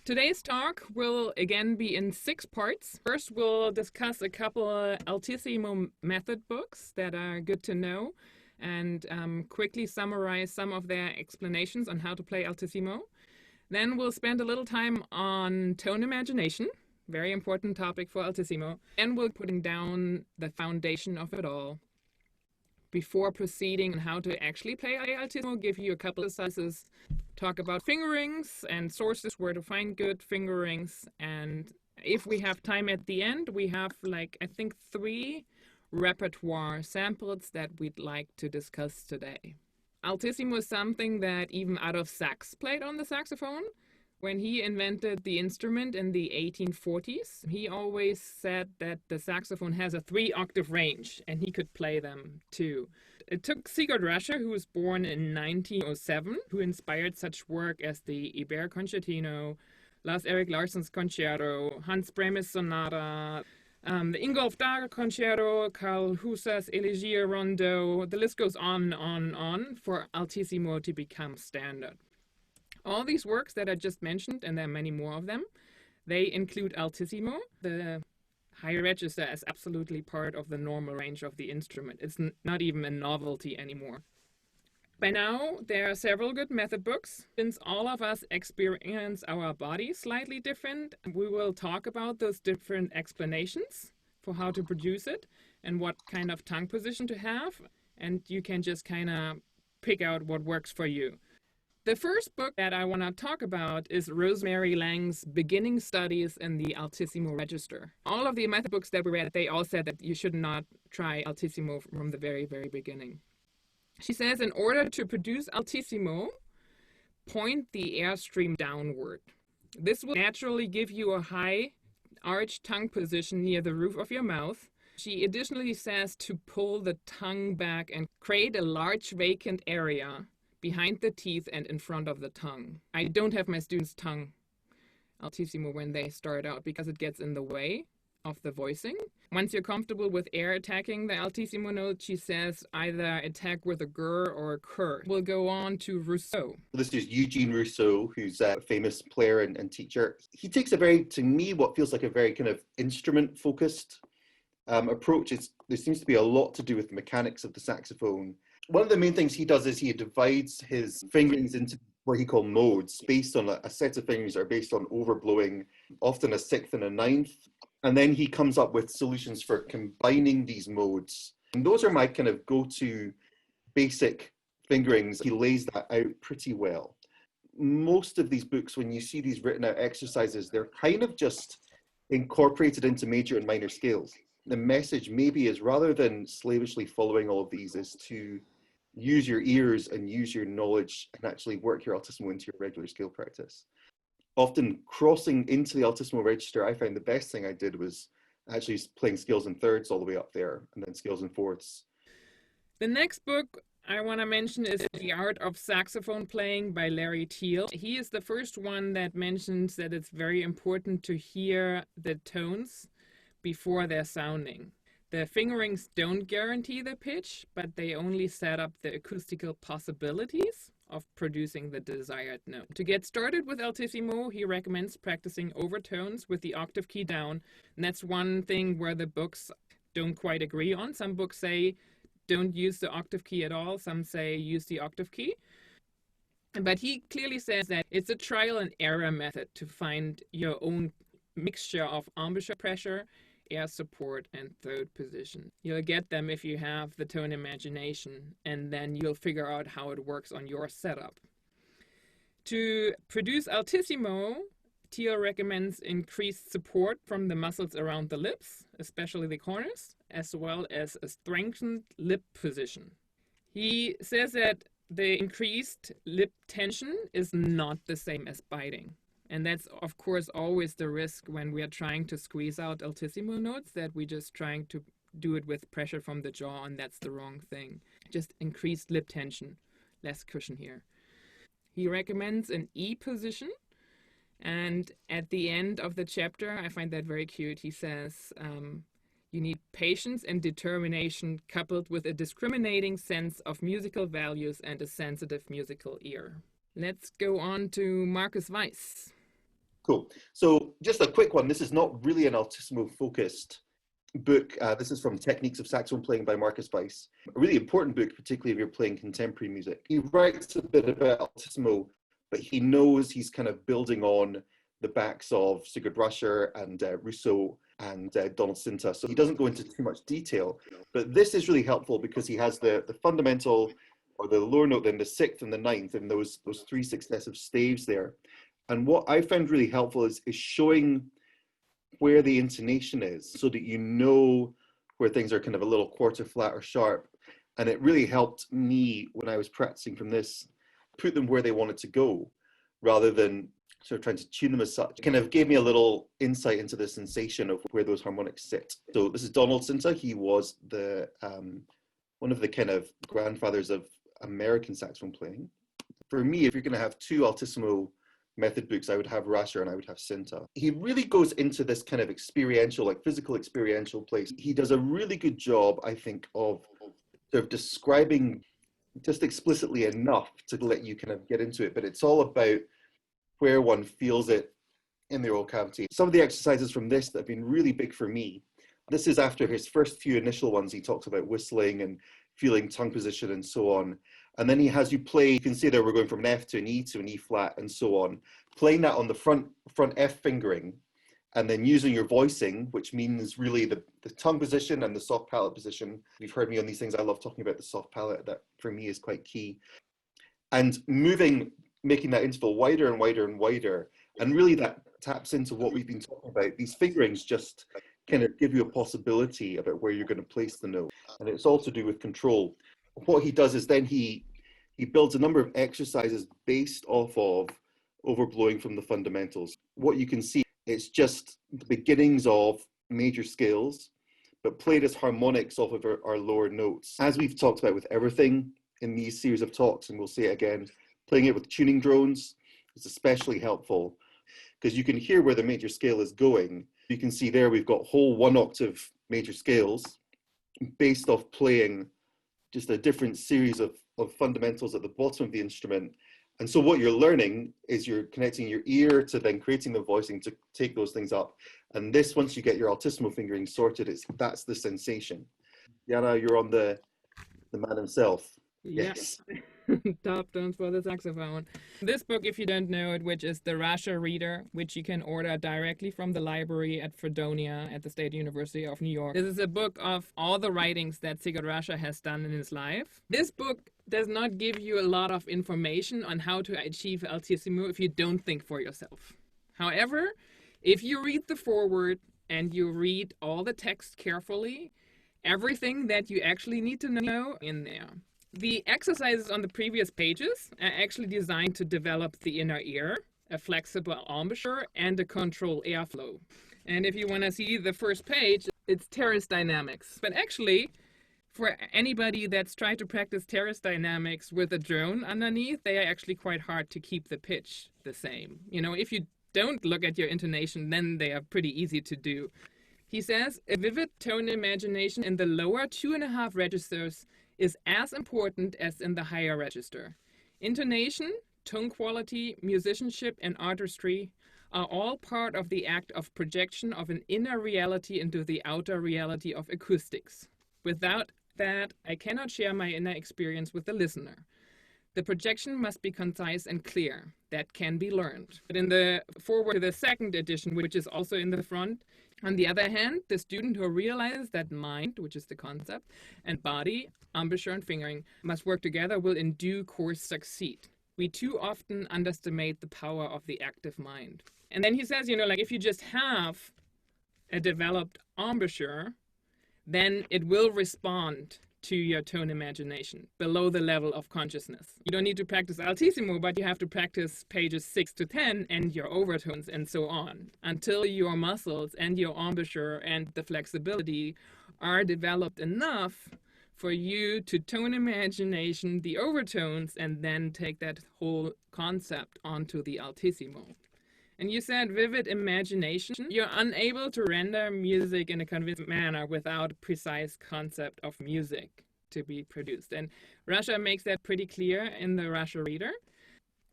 Today's talk will again be in 6 parts. First, we'll discuss a couple ALTISSIMO method books that are good to know and quickly summarize some of their explanations on how to play ALTISSIMO. Then we'll spend a little time on tone imagination, very important topic for ALTISSIMO, and we'll putting down the foundation of it all. Before proceeding on how to actually play ALTISSIMO, give you a couple of exercises, talk about fingerings and sources where to find good fingerings, and if we have time at the end, we have I think 3 repertoire samples that we'd like to discuss today. ALTISSIMO is something that even Adolf Sax played on the saxophone. When he invented the instrument in the 1840s, he always said that the saxophone has a 3-octave range, and he could play them too. It took Sigurd Rascher, who was born in 1907, who inspired such work as the Iber Concertino, Lars Erik Larsson's Concerto, Hans Bremer's Sonata, the Ingolf Dager Concerto, Carl Husser's Elegia Rondo. The list goes on and on for ALTISSIMO to become standard. All these works that I just mentioned, and there are many more of them, they include ALTISSIMO. The high register is absolutely part of the normal range of the instrument. It's not even a novelty anymore. By now, there are several good method books. Since all of us experience our body slightly different, we will talk about those different explanations for how to produce it and what kind of tongue position to have, and you can just kind of pick out what works for you. The first book that I want to talk about is Rosemary Lang's Beginning Studies in the ALTISSIMO Register. All of the method books that we read, they all said that you should not try ALTISSIMO from the very, very beginning. She says, in order to produce ALTISSIMO, point the airstream downward. This will naturally give you a high arched tongue position near the roof of your mouth. She additionally says to pull the tongue back and create a large vacant area behind the teeth and in front of the tongue. I don't have my students' tongue ALTISSIMO when they start out because it gets in the way of the voicing. Once you're comfortable with air attacking the ALTISSIMO note, she says either attack with a gur or a cur. We'll go on to Rousseau. This is Eugene Rousseau, who's a famous player and teacher. He takes a very, to me, what feels like a very kind of instrument-focused approach. There seems to be a lot to do with the mechanics of the saxophone. One of the main things he does is he divides his fingerings into what he calls modes, based on a set of fingerings that are based on overblowing, often a 6th and a 9th. And then he comes up with solutions for combining these modes. And those are my kind of go-to basic fingerings. He lays that out pretty well. Most of these books, when you see these written out exercises, they're kind of just incorporated into major and minor scales. The message maybe is, rather than slavishly following all of these, is to use your ears and use your knowledge and actually work your ALTISSIMO into your regular scale practice. Often crossing into the ALTISSIMO register, I found the best thing I did was actually playing scales in thirds all the way up there, and then scales in fourths. The next book I want to mention is The Art of Saxophone Playing by Larry Teal. He is the first one that mentions that it's very important to hear the tones before they're sounding. The fingerings don't guarantee the pitch, but they only set up the acoustical possibilities of producing the desired note. To get started with ALTISSIMO, he recommends practicing overtones with the octave key down. And that's one thing where the books don't quite agree on. Some books say don't use the octave key at all. Some say use the octave key. But he clearly says that it's a trial and error method to find your own mixture of embouchure pressure, air support, and third position. You'll get them if you have the tone imagination, and then you'll figure out how it works on your setup. To produce ALTISSIMO, Teal recommends increased support from the muscles around the lips, especially the corners, as well as a strengthened lip position. He says that the increased lip tension is not the same as biting. And that's, of course, always the risk when we are trying to squeeze out ALTISSIMO notes, that we're just trying to do it with pressure from the jaw, and that's the wrong thing. Just increased lip tension, less cushion here. He recommends an E position, and at the end of the chapter, I find that very cute, he says, you need patience and determination coupled with a discriminating sense of musical values and a sensitive musical ear. Let's go on to Marcus Weiss. Cool. So just a quick one. This is not really an altissimo focused book. This is from Techniques of Saxophone Playing by Marcus Weiss. A really important book, particularly if you're playing contemporary music. He writes a bit about altissimo, but he knows he's kind of building on the backs of Sigurd Ruscher and Rousseau and Donald Sinta. So he doesn't go into too much detail, but this is really helpful because he has the fundamental, or the lower note, then the sixth and the ninth, and those three successive staves there. And what I found really helpful is showing where the intonation is so that you know where things are kind of a little quarter flat or sharp. And it really helped me when I was practicing from this, put them where they wanted to go rather than sort of trying to tune them as such. It kind of gave me a little insight into the sensation of where those harmonics sit. So this is Donald Sinta. He was the one of the kind of grandfathers of American saxophone playing. For me, if you're going to have two altissimo method books, I would have Ruscher and I would have Sinta. He really goes into this kind of experiential, like physical experiential place. He does a really good job, I think, of sort of describing just explicitly enough to let you kind of get into it, but it's all about where one feels it in the oral cavity. Some of the exercises from this that have been really big for me, this is after his first few initial ones. He talks about whistling and feeling tongue position and so on. And then he has you play, you can see there we're going from an F to an E to an E flat and so on, playing that on the front F fingering, and then using your voicing, which means really the tongue position and the soft palate position. You've heard me on these things, I love talking about the soft palate, that for me is quite key. And moving, making that interval wider and wider and wider. And really that taps into what we've been talking about. These fingerings just kind of give you a possibility about where you're going to place the note. And it's all to do with control. What he does is then he builds a number of exercises based off of overblowing from the fundamentals. What you can see, it's just the beginnings of major scales, but played as harmonics off of our lower notes. As we've talked about with everything in these series of talks, and we'll say it again, playing it with tuning drones is especially helpful because you can hear where the major scale is going. You can see there we've got whole one octave major scales based off playing just a different series of fundamentals at the bottom of the instrument. And so what you're learning is you're connecting your ear to then creating the voicing to take those things up. And this, once you get your altissimo fingering sorted, that's the sensation. Yana, you're on the man himself. Yes. Top tones for the saxophone. This book, if you don't know it, which is the Ruscher Reader, which you can order directly from the library at Fredonia at the State University of New York. This is a book of all the writings that Sigurd Ruscher has done in his life. This book does not give you a lot of information on how to achieve altissimo if you don't think for yourself. However, if you read the foreword and you read all the text carefully, everything that you actually need to know in there. The exercises on the previous pages are actually designed to develop the inner ear, a flexible embouchure, and a control airflow. And if you want to see the first page, it's terrace dynamics. But actually, for anybody that's tried to practice terrace dynamics with a drone underneath, they are actually quite hard to keep the pitch the same. You know, if you don't look at your intonation, then they are pretty easy to do. He says, a vivid tone imagination in the lower 2.5 registers is as important as in the higher register. Intonation, tone quality, musicianship, and artistry are all part of the act of projection of an inner reality into the outer reality of acoustics. Without that, I cannot share my inner experience with the listener. The projection must be concise and clear. That can be learned. But in the foreword to the second edition, which is also in the front, on the other hand, the student who realizes that mind, which is the concept, and body, embouchure and fingering, must work together will in due course succeed. We too often underestimate the power of the active mind. And then he says, you know, like if you just have a developed embouchure, then it will respond to your tone imagination below the level of consciousness. You don't need to practice altissimo, but you have to practice pages 6 to 10 and your overtones and so on until your muscles and your embouchure and the flexibility are developed enough for you to tone imagination the overtones and then take that whole concept onto the altissimo. And you said vivid imagination. You're unable to render music in a convincing manner without a precise concept of music to be produced. And Ruscher makes that pretty clear in the Ruscher Reader.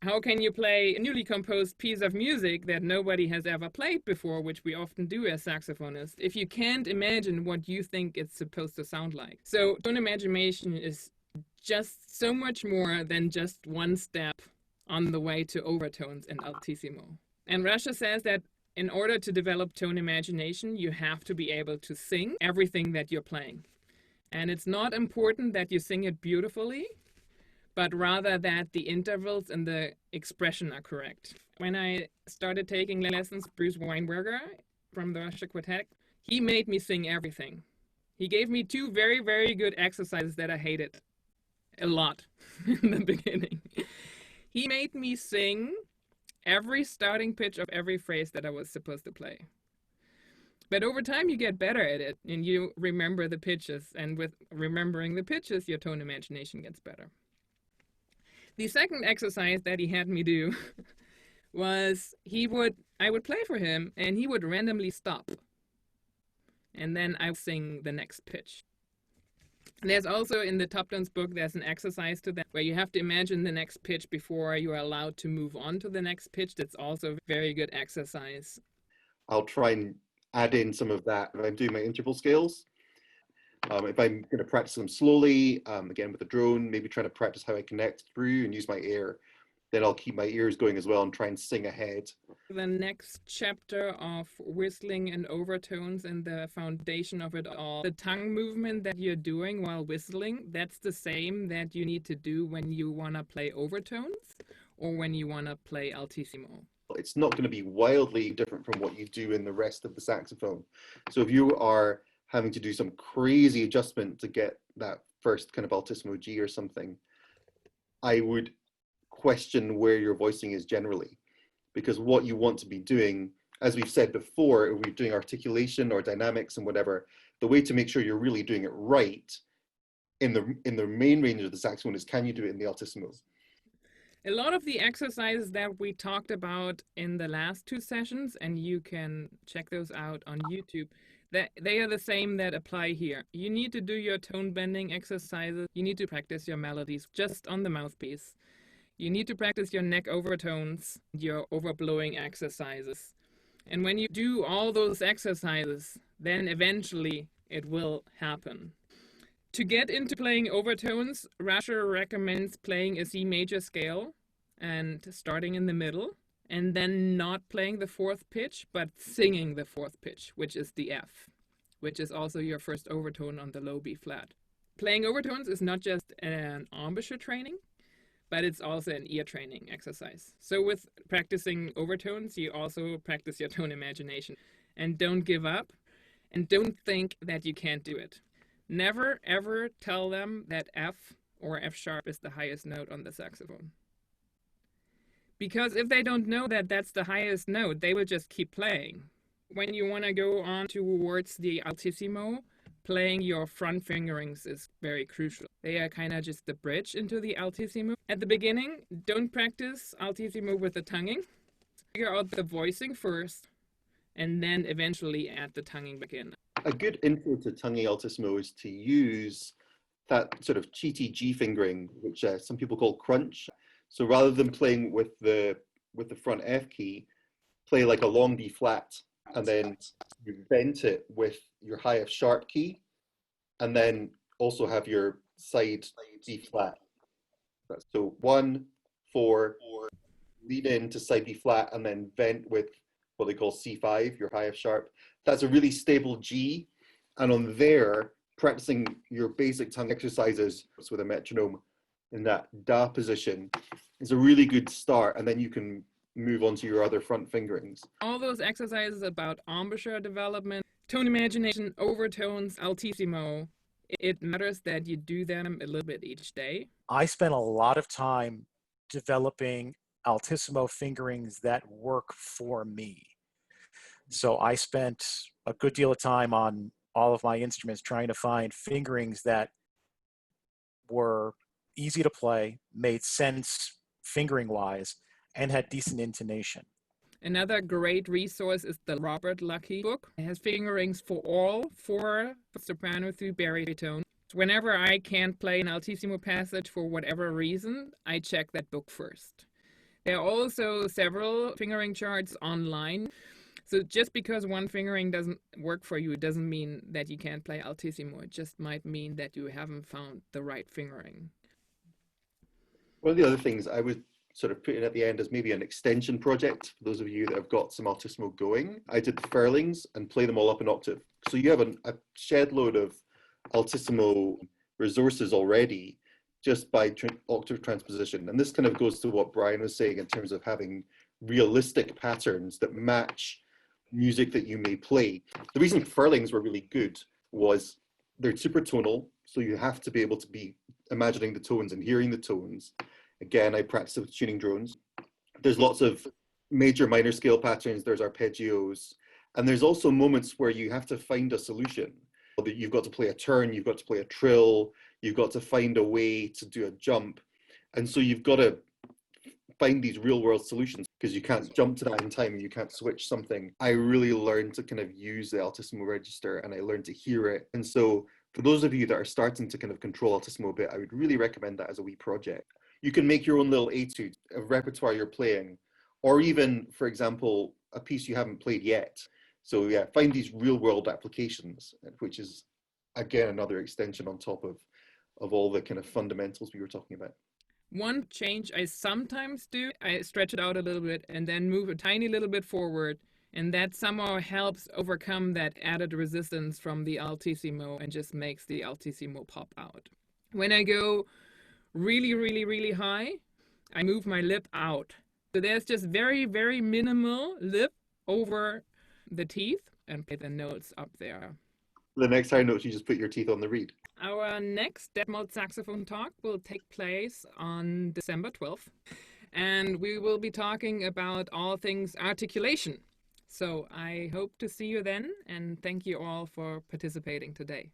How can you play a newly composed piece of music that nobody has ever played before, which we often do as saxophonists, if you can't imagine what you think it's supposed to sound like? So tone imagination is just so much more than just one step on the way to overtones and altissimo. And Russia says that in order to develop tone imagination, you have to be able to sing everything that you're playing. And it's not important that you sing it beautifully, but rather that the intervals and the expression are correct. When I started taking lessons, Bruce Weinberger from the Russia Quartet, he made me sing everything. He gave me 2 very, very good exercises that I hated a lot in the beginning. He made me sing every starting pitch of every phrase that I was supposed to play. But over time, you get better at it, and you remember the pitches, and with remembering the pitches, your tone imagination gets better. The second exercise that he had me do was I would play for him, and he would randomly stop. And then I would sing the next pitch. There's also in the Top Tones book, there's an exercise to that where you have to imagine the next pitch before you are allowed to move on to the next pitch. That's also a very good exercise. I'll try and add in some of that when I'm doing my interval scales. If I'm going to practice them slowly, again with the drone, maybe trying to practice how I connect through and use my ear, then I'll keep my ears going as well and try and sing ahead. The next chapter of whistling and overtones and the foundation of it all, the tongue movement that you're doing while whistling, that's the same that you need to do when you want to play overtones or when you want to play altissimo. It's not going to be wildly different from what you do in the rest of the saxophone. So if you are having to do some crazy adjustment to get that first kind of altissimo G or something, I would question where your voicing is generally, because what you want to be doing, as we've said before, if we're doing articulation or dynamics and whatever, the way to make sure you're really doing it right in the main range of the saxophone is, can you do it in the altissimos? A lot of the exercises that we talked about in the last 2 sessions, and you can check those out on YouTube, they are the same that apply here. You need to do your tone bending exercises. You need to practice your melodies just on the mouthpiece. You need to practice your neck overtones, your overblowing exercises. And when you do all those exercises, then eventually it will happen. To get into playing overtones, Russia recommends playing a C major scale and starting in the middle, and then not playing the 4th pitch, but singing the 4th pitch, which is the F, which is also your first overtone on the low B flat. Playing overtones is not just an embouchure training, but it's also an ear training exercise. So with practicing overtones, you also practice your tone imagination. And don't give up, and don't think that you can't do it. Never, ever tell them that F or F sharp is the highest note on the saxophone. Because if they don't know that that's the highest note, they will just keep playing. When you want to go on towards the altissimo, playing your front fingerings is very crucial. They are kind of just the bridge into the altissimo. At the beginning, don't practice altissimo with the tonguing. Figure out the voicing first, and then eventually add the tonguing back in. A good intro to tonguing altissimo is to use that sort of cheaty G fingering, which some people call crunch. So rather than playing with the front F key, play like a long D flat, and then you vent it with your high F sharp key, and then also have your side D flat. So 1, 4, lead into side D flat, and then vent with what they call C5, your high F sharp. That's a really stable G, and on there, practicing your basic tongue exercises with a metronome in that da position is a really good start, and then you can move on to your other front fingerings. All those exercises about embouchure development, tone imagination, overtones, altissimo, it matters that you do them a little bit each day. I spent a lot of time developing altissimo fingerings that work for me. So I spent a good deal of time on all of my instruments trying to find fingerings that were easy to play, made sense fingering-wise, and had decent intonation. Another great resource is the Robert Lucky book. It has fingerings for all 4 soprano through baritone. Whenever I can't play an altissimo passage for whatever reason, I check that book first. There are also several fingering charts online. So just because one fingering doesn't work for you, it doesn't mean that you can't play altissimo. It just might mean that you haven't found the right fingering. One of the other things I would sort of put in at the end as maybe an extension project for those of you that have got some altissimo going. I did the furlings and play them all up an octave. So you have a shed load of altissimo resources already just by octave transposition. And this kind of goes to what Brian was saying in terms of having realistic patterns that match music that you may play. The reason furlings were really good was they're supertonal, so you have to be able to be imagining the tones and hearing the tones. Again, I practice with tuning drones. There's lots of major minor scale patterns, there's arpeggios, and there's also moments where you have to find a solution. That you've got to play a turn, you've got to play a trill, you've got to find a way to do a jump. And so you've got to find these real world solutions because you can't jump to that in time and you can't switch something. I really learned to kind of use the altissimo register and I learned to hear it. And so for those of you that are starting to kind of control altissimo a bit, I would really recommend that as a wee project. You can make your own little etude, a repertoire you're playing, or even, for example, a piece you haven't played yet. So yeah, find these real world applications, which is again another extension on top of all the kind of fundamentals we were talking about. One change I sometimes do, I stretch it out a little bit and then move a tiny little bit forward, and that somehow helps overcome that added resistance from the altissimo and just makes the altissimo pop out. When I go really, really, really high, I move my lip out. So there's just very, very minimal lip over the teeth and play the notes up there. The next high notes, you just put your teeth on the reed. Our next Detmold Saxophone talk will take place on December 12th, and we will be talking about all things articulation. So I hope to see you then, and thank you all for participating today.